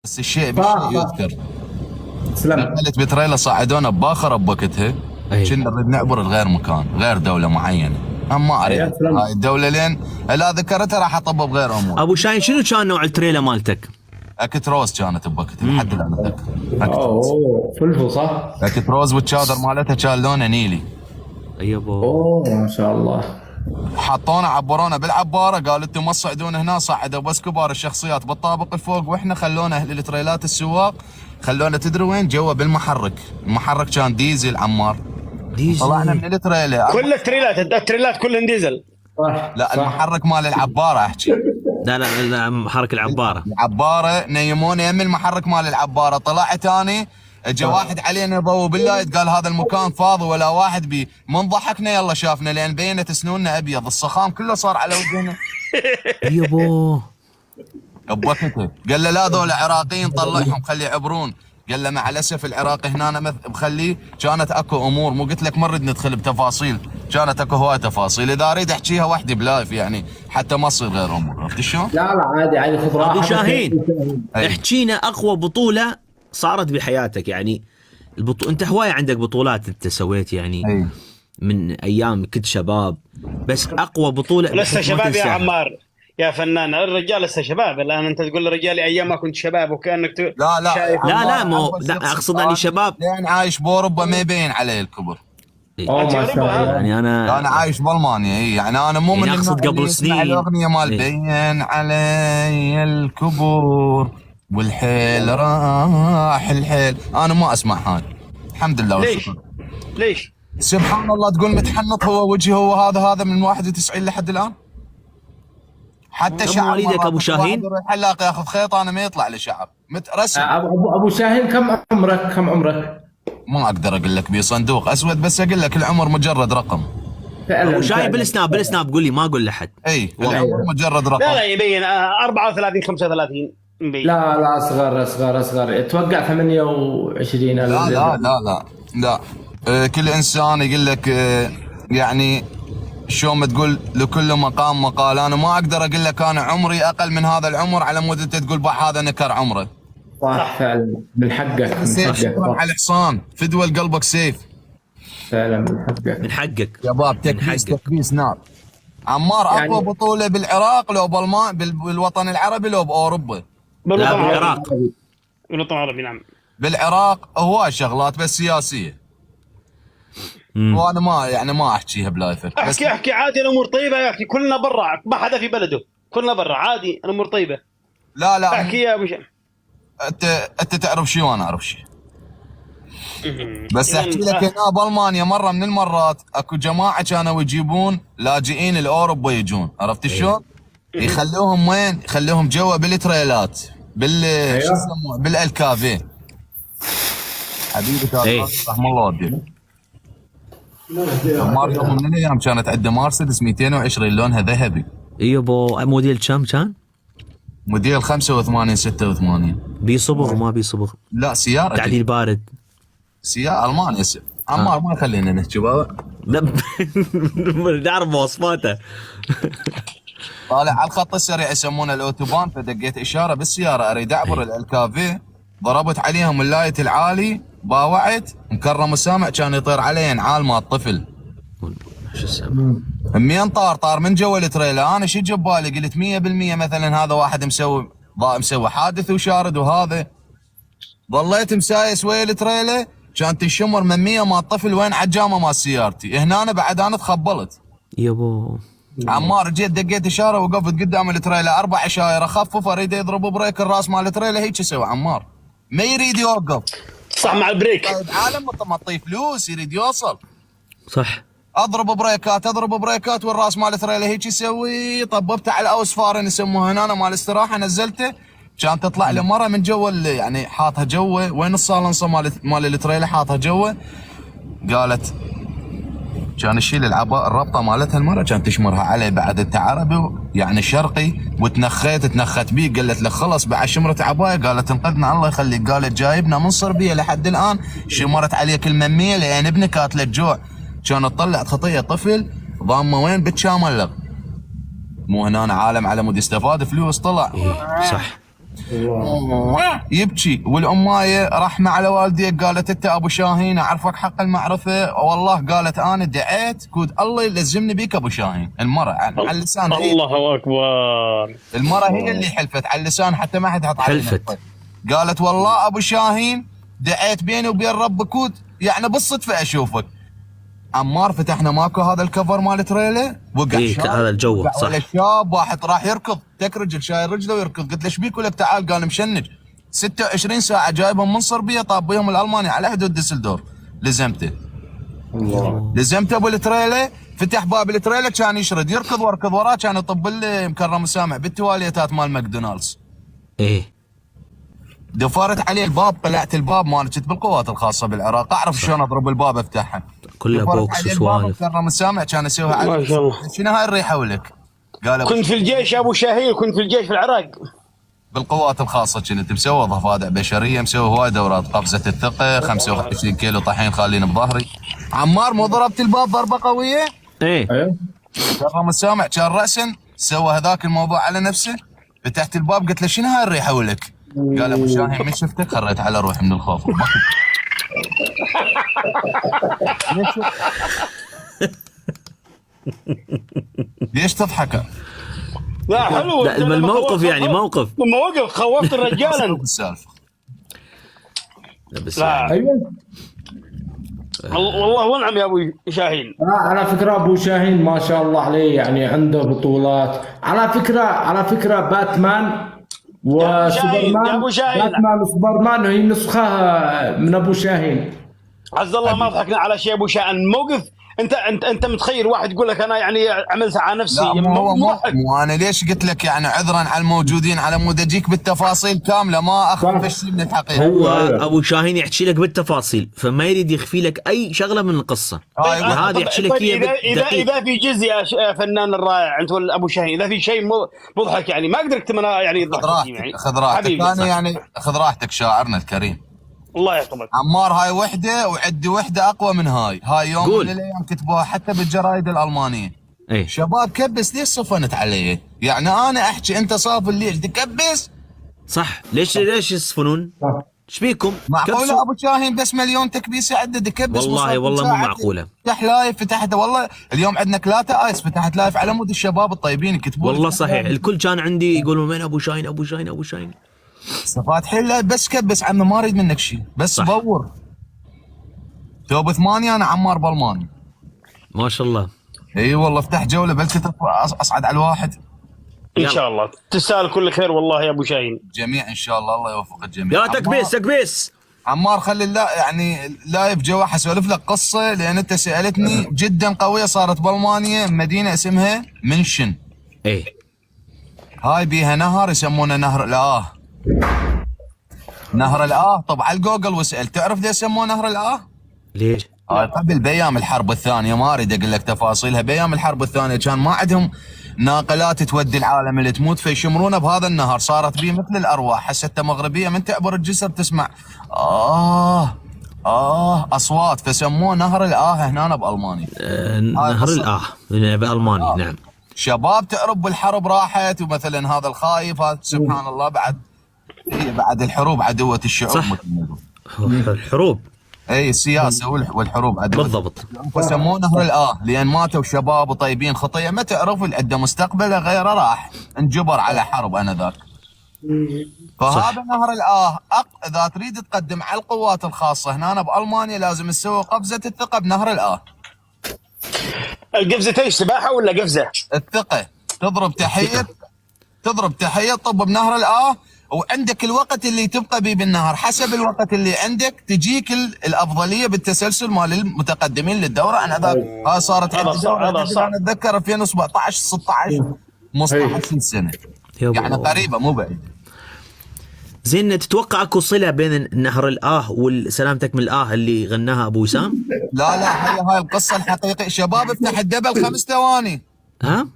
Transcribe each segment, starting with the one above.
بس الشيء بالشيء يذكر. سلام. نقلت بتريلا صعدونا بباخره بوقتها. كنا نريد نعبر لغير مكان، غير دوله معينه. اما ما اريد هاي الدوله لين لا ذكرتها راح اطب بغير امور. ابو شاهين شنو كان نوع التريلا مالتك؟ اكتروز كانت بوقتها لحد الان اتذكر. اوه فلفو صح؟ اكتروز والتشادر مالتها كان لونه نيلي. يبا اوه ما شاء الله. حطونا عبرونا بالعباره، قالوا انتم ما تصعدون هنا، صعدوا بس كبار الشخصيات بالطابق الفوق، واحنا خلونا اهل التريلات السواق خلونا تدري وين؟ جوا بالمحرك. المحرك كان ديزل عمار. ديزل. طلعنا من التريلا كل التريلات كلهم ديزل. صح لا صح. المحرك مال العباره احكي. لا محرك العباره. العباره نيموني يم المحرك مال العباره. طلعت اني اجى واحد علينا ضوء باللايت، قال هذا المكان فاضي ولا واحد بي. من ضحكنا يلا شافنا لان بينت سنوننا ابيض، الصخام كله صار على وجهنا. يبا بوقتها قال له لا ذول عراقيين طلعهم خلي يعبرون. قال له مع الاسف العراقي هنا مخليه. كانت اكو امور مو قلت لك ما نريد ندخل بتفاصيل، كانت اكو هواي تفاصيل اذا اريد احكيها وحدي بلايف يعني حتى ما تصير غير امور. عرفت شلون؟ لا عادي عادي خذ راحتك. ابو شاهين أي. احكينا اقوى بطوله صارت بحياتك يعني. انت هوايه عندك بطولات انت سويت يعني. أي. من ايام كنت شباب، بس اقوى بطوله لسه شباب يا تنساها. عمار يا فنان. الرجال لسه شباب الان. انت تقول لرجالي ايام ما كنت شباب وكانك لا شايف. لا مو لا اقصد اني شباب لين عايش باوروبا ما يبين علي الكبر. اوه ما شاء الله. يعني انا عايش بالمانيا. اي يعني انا مو يعني من أقصد النوع قبل اللي يسمع سنين. الاغنيه مال إيه. بين علي الكبر والحيل راح الحيل. انا ما اسمع هاي الحمد لله ليش؟ والشكر. ليش؟ سبحان الله تقول متحنط هو وجهي هو هذا من 91 لحد الان. حتى كم شعر مواليدك مرات أبو شاهين؟ واحد يروح حلاق ياخذ خيط انا ما يطلع لي شعر رسم. ابو شاهين كم عمرك؟ كم عمرك؟ ما اقدر اقول لك بصندوق اسود، بس اقول لك العمر مجرد رقم. فعلا ابو شاهين فعلاً. بالسناب قول لي ما اقول لحد. اي العمر مجرد رقم. لا يبين 34 35 مبين. لا اصغر اتوقع 28. لا كل انسان يقول لك يعني شو ما تقول لكل مقام مقال. انا ما اقدر اقول لك انا عمري اقل من هذا العمر على مود انت تقول بح هذا نكر عمره. صح فعلا من حقك من سيف حقك شكرا على الحصان فدوى قلبك سيف. فعلا من حقك. من حقك شباب تكبيس نار. عمار اقوى يعني بطوله بالعراق لو بالوطن العربي لو باوروبا؟ لا بالوطن العربي. بالعراق. بالوطن العربي نعم. بالعراق هواي شغلات بس سياسيه. وانا ما احكيها بلايفك. احكي عادي الامور طيبه يا اخي. كلنا برا ما حدا في بلده. كلنا برا عادي الامور طيبه. لا احكي يا ابو شاهين. انت تعرف شيء وانا اعرف شيء. بس احكي لك هنا بالمانيا مره من المرات اكو جماعه كانوا يجيبون لاجئين الاوروبا يجون. عرفت شلون؟ يخلوهم وين؟ يخلوهم جوا بالتريلات شو يسموه بالالكافيه. حبيبي كان رحم الله والديك. عمار يوم من الايام كانت عنده مرسيدس 220 لونها ذهبي. يبا موديل كم؟ موديل 85 86. بي صبغ وما بي صبغ؟ لا سياره تعديل بارد. سياره المانيا. عمار ما خلينا نحكي بابا. لا نعرف مواصفاته. طالع على الخط السريع يسمونه الاوتوبان، فدقيت اشاره بالسياره اريد اعبر الالكافيه، ضربت عليهم اللايت العالي باوعت مكرم السامع كان يطير علي انعال مال الطفل. شو اسمه؟ منين طار من جوا التريلا. انا شو جاب بالي قلت 100% مثلا هذا واحد مسوي حادث وشارد وهذا. ظليت مسايس ويا التريلا كانت الشمر من 100 مال الطفل وين عجامه مال سيارتي. هنا أنا بعد انا تخبلت. يبا عمار جيت دقيت اشاره وقفت قدام التريلا 4 عشاير اخفف اريد يضرب بريك الراس مال التريلا هيك يسوي عمار ما يريد يوقف. صح مع البريك. طيب عالم ما تعطيه فلوس يريد يوصل. صح. اضرب بريكات والراس مال التريلا هيك يسوي. طببته على الاوسفارين يسموها هنا مال استراحه نزلته. كان تطلع لي مره من جوا يعني حاطها جوا وين الصالنصه مال التريلا حاطها جوا. قالت كان يشيل الربطه مالتها المره كانت تشمرها علي بعد انت عربي يعني شرقي وتنخت بيه. قالت له خلص بعد شمرت عبايه. قالت انقذنا الله يخليك. قالت جايبنا من صربيه لحد الان شمرت عليك المميه لان ابنك قاتله الجوع. كانت طلعت خطيه طفل ضامه وين بتشاملق. مو هنا عالم على مود يستفاد فلوس طلع. صح. يبكي. والامايه رحمه على والديك قالت انت ابو شاهين اعرفك حق المعرفه، والله قالت انا دعيت كود الله يلزمني بيك ابو شاهين. المراه على اللسان الله اكبر. المراه هي اللي حلفت على اللسان حتى ما حد حط علينا. حلفت. قالت والله ابو شاهين دعيت بيني وبين رب كود يعني بالصدفه اشوفك. عمار فتحنا ماكو هذا الكفر مال تريله، وقع إيه، شاب، هذا الجو، وقع صح. ولا شاب واحد راح يركض تك رجل شايل رجله ويركض. قلت له ايش بيك؟ لك تعال. قال مشنج 26 ساعه جايبهم من صربيه طاب بيهم الالماني على حدود ديسلدورف. لزمته لزمته بالتريله، فتح باب التريله كان يشرد يركض واركض وراه، كان يطب لي مكرم مسامع بالتواليتات مال ماكدونالدز. ايه دفرت عليه الباب، طلعت الباب مالك بالقوات الخاصه بالعراق، اعرف شلون اضرب الباب افتحها. كله دفرت بوكس عليه الباب وسوالف. مكرم مسامع كان يسويها ما شاء الله. شنو هاي الريحه ولك؟ قال كنت في الجيش يا ابو شاهين، كنت في الجيش في العراق. بالقوات الخاصه كنت مسوي ضفادع بشريه، مسوي هواي دورات قفزه الثقه، 25 كيلو طحين خالين بظهري. عمار مو ضربت الباب ضربه قويه؟ ايه ايوه مكرم مسامع كان راسا سوى هذاك الموضوع على نفسه. فتحت الباب قلت له شنو هاي الريحه ولك؟ قال ابو شاهين من شفتك خريت على روحي من الخوف. ليش تضحك؟ لا حلو. لا الموقف يعني موقف. لما وقف خوفت الرجال. السالفه لا بس لا. يعني ايوه. والله ونعم يا ابو شاهين. على فكره ابو شاهين ما شاء الله عليه يعني عنده بطولات. على فكره باتمان وسوبرمان. يا أبو شاهين. باتمان وسوبرمان هي نسخه من ابو شاهين. عز الله ما ضحكنا على شيء ابو شاهين. الموقف انت متخيل واحد يقول لك انا يعني عملت على نفسي. لا مو هو مضحك. مو انا ليش قلت لك يعني عذرا على الموجودين على مود اجيك بالتفاصيل كامله ما اخذ شيء من الحقيقه. هو أيوة. ابو شاهين يحكي لك بالتفاصيل، فما يريد يخفي لك اي شغله من القصه. هاي هذا يحكي لك طيب اياه بالدقيق. اذا في جزء يا فنان الرائع انت ابو شاهين، اذا في شيء مضحك يعني ما اقدر اكتم انا يعني خذ ضحك يعني. راحتك خذ راحتك حبيبي. انا يعني خذ راحتك شاعرنا الكريم. الله يحفظك. عمار هاي وحده وعندي وحده اقوى من هاي يوم قول. من الايام كتبوها حتى بالجرايد الالمانيه. ايه شباب كبس ليش صفنت علي؟ يعني انا احكي انت صافن ليش تكبس؟ صح. ليش يصفنون؟ ايش بيكم؟ معقوله كبسوا. ابو شاهين بس مليون تكبيسه عدد كبس؟ والله مو معقوله. فتح لايف فتحت والله اليوم عندنا 3 ايس فتحت لايف على مود الشباب الطيبين يكتبون. والله صحيح الكل كان عندي يقولون وين ابو شاهين ابو شاهين ابو شاهين. فاتحين له بس كبس عمي ما اريد منك شيء بس صح. بور. توب 8 انا عمار بالماني. ما شاء الله. اي والله افتح جوله بالكتب اصعد على الواحد. ان شاء الله تستاهل كل خير والله يا ابو شاهين. جميع ان شاء الله الله يوفق الجميع. يا تكبيس تكبيس. عمار خلي لا يعني لايف جوا حسولف لك قصه لان انت سالتني جدا قويه صارت بالمانيا مدينه اسمها منشن. ايه هاي بيها نهر يسمونه نهر الآه. نهر الآه. طب على الجوجل وسأل تعرف ليش يسمونه نهر الآه؟ ليش؟ هاي قبل بأيام الحرب الثانية ما اريد اقول لك تفاصيلها. بأيام الحرب الثانية كان ما عندهم ناقلات تودي العالم اللي تموت فيشمرونه بهذا النهر. صارت بيه مثل الارواح. حسيتها مغربيه من تعبر الجسر تسمع اصوات فسموه نهر الآه هنا بالمانيا. نهر الآه بالماني. نعم. شباب تعرب بالحرب راحت ومثلا هذا الخايف هذا سبحان الله بعد الحروب عدوة الشعوب. صح. الحروب. اي السياسه والحروب عدوة بالضبط. فسموه نهر الآه لان ماتوا شباب وطيبين خطيه ما تعرف اللي عنده مستقبله غيره راح انجبر على حرب انذاك. فهذا نهر الآه اذا تريد تقدم على القوات الخاصه هنا بالمانيا لازم تسوي قفزه الثقه بنهر الآه. القفزه ايش سباحه ولا قفزه؟ الثقه. تضرب تحيه طب بنهر الآه وعندك الوقت اللي تبقى بيه بالنهر حسب الوقت اللي عندك تجيك الافضليه بالتسلسل مال المتقدمين للدوره. انا ذاك هاي صارت عندي دوره انا اتذكر 2017 16 15 سنه يعني قريبه مو بعيد. زين تتوقع اكو صله بين نهر الآه والسلامتك من الآه اللي غناها ابو وسام؟ لا هاي القصه الحقيقيه. شباب افتح الدبل 5 ثواني. ها؟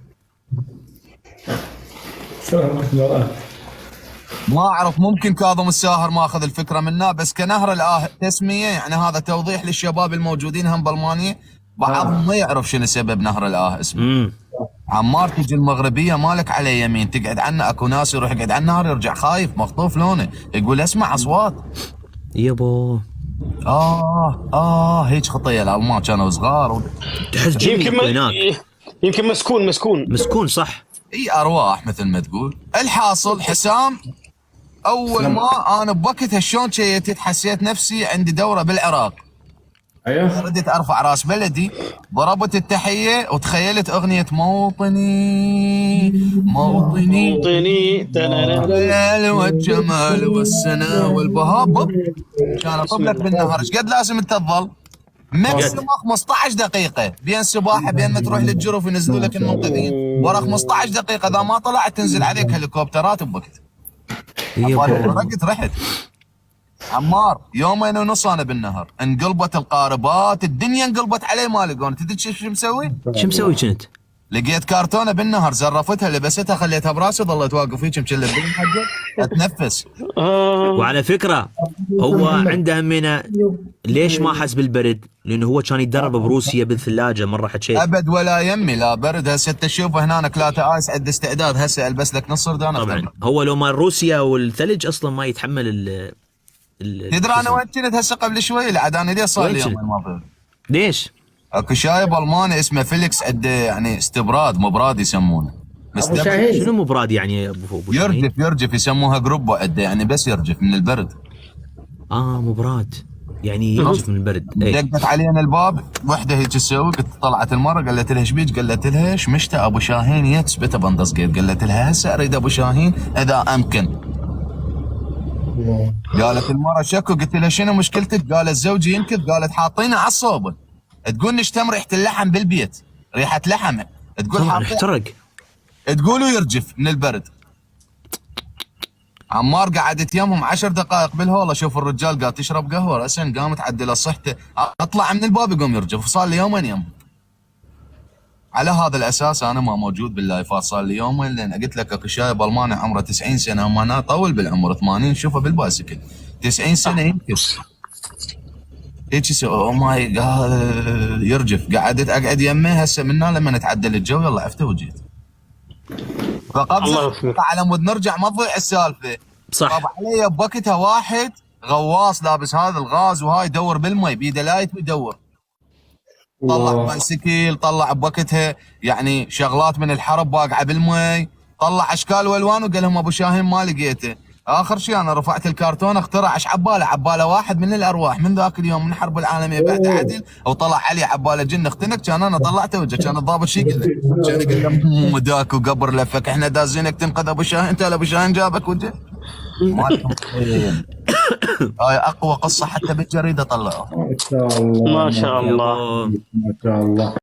ما اعرف ممكن كاظم الساهر ماخذ الفكره منا بس كنهر الآه تسميه يعني هذا توضيح للشباب الموجودين هم بالمانيا بعضهم ما يعرف شنو سبب نهر الآه اسمه. عمار تجي المغربيه مالك على يمين، تقعد عنا اكو ناس يروح يقعد على النهر يرجع خايف مخطوف لونه، يقول اسمع اصوات. يبو هيك خطيه الالمان كانوا صغار تحس جيمي يمكن هناك. يمكن مسكون مسكون صح. اي ارواح مثل ما تقول. الحاصل حسام اول ما انا بوقتها شلون شيتت حسيت نفسي عندي دوره بالعراق. ايوه ردت ارفع راس بلدي، ضربت التحيه وتخيلت اغنيه موطني موطني الليل والجمال والسنا والبهاء. بب كان اطب لك بالنهار. ايش قد لازم انت تظل؟ ماكسيموم 15 دقيقه بين سباحه بين ما تروح للجرف ينزلوا لك المنقذين، ورا 15 دقيقه اذا ما طلعت تنزل عليك هليكوبترات بوقت. يبو رحت عمار يومين ونص انا بالنهر، انقلبت القاربات، الدنيا انقلبت علي ما لقوني. تدري شو مسوي؟ شو مسوي كنت؟ لقيت كرتونه بالنهر، زرفتها لبستها خليتها براسي، ظليت واقف هيك مشلب بين حقه اتنفس. وعلى فكره هو عنده همينه، ليش ما حس بالبرد؟ لانه هو كان يتدرب بروسيا بالثلاجه. مره حكيت ابد ولا يمي لا برد. هسه تشوفه هناك 3 ايس عند استعداد، هسه البس لك نص ردان طبعا. اختبر. هو لو مال روسيا والثلج اصلا ما يتحمل تدري انا وين كنت هسه قبل شوي؟ العاد انا ليه صار لي وين يومين كنت؟ ما فيه. ليش؟ اكو شايب الماني اسمه فيليكس عنده يعني استبراد مبراد يسمونه. ابو شاهين شنو مبراد يعني يا ابو شاهين؟ يرجف يسموها جروب عنده، يعني بس يرجف من البرد. مبراد يعني يرجف من البرد. اي دقت علينا الباب وحده هيك تسوي، قلت طلعت المره قالت لها ايش بيك؟ قالت لها ايش مشتى ابو شاهين يتثبت بندسقيت. قالت لها هسه اريد ابو شاهين اذا امكن. قالت المره شكو، قلت لها شنو مشكلتك؟ قالت زوجي ينكب، قالت حاطينه على الصوبه، تقول نشتم ريحه اللحم بالبيت، ريحه لحم، تقول طبعا حاطين، احترق. تقولوا يرجف من البرد. عمار قعدت يمهم 10 دقائق بالهول، اشوف الرجال قاعد تشرب قهوه راسا، قامت تعدل صحته، اطلع من الباب يقوم يرجف، وصار لي يومين يم. على هذا الاساس انا ما موجود باللايفات، صار لي يومين، لان قلت لك اكو شايب الماني عمره 90 سنه، هم انا طول بالعمر 80 شوفه بالبايسكل 90 سنه يمكن هيك يسوي. او ماي جاد يرجف. قعدت اقعد يمه هسه منا لما نتعدل الجو يلا عفته وجيت. فقبل على مود نرجع ما تضيع السالفه. صح. طب علي بوقتها واحد غواص لابس هذا الغاز وهاي يدور بالمي بيده لايت ويدور. طلع بايسكل، طلع بوقتها يعني شغلات من الحرب واقعه بالمي، طلع اشكال والوان وقال لهم ابو شاهين ما لقيته. اخر شيء انا رفعت الكرتون اخترع ايش عباله؟ عباله واحد من الارواح من ذاك اليوم من الحرب العالميه بعد عدل، وطلع علي عباله جن اختنك، كان انا طلعته وجه، كان الضابط شي يقول لك؟ كان يقول له مداك وقبر لفك، احنا دازينك تنقذ ابو شاهين، انت ابو شاهين جابك وجه. هاي اقوى قصه حتى بالجريده طلعوها. ما شاء الله ما شاء الله. يبو ما شاء الله.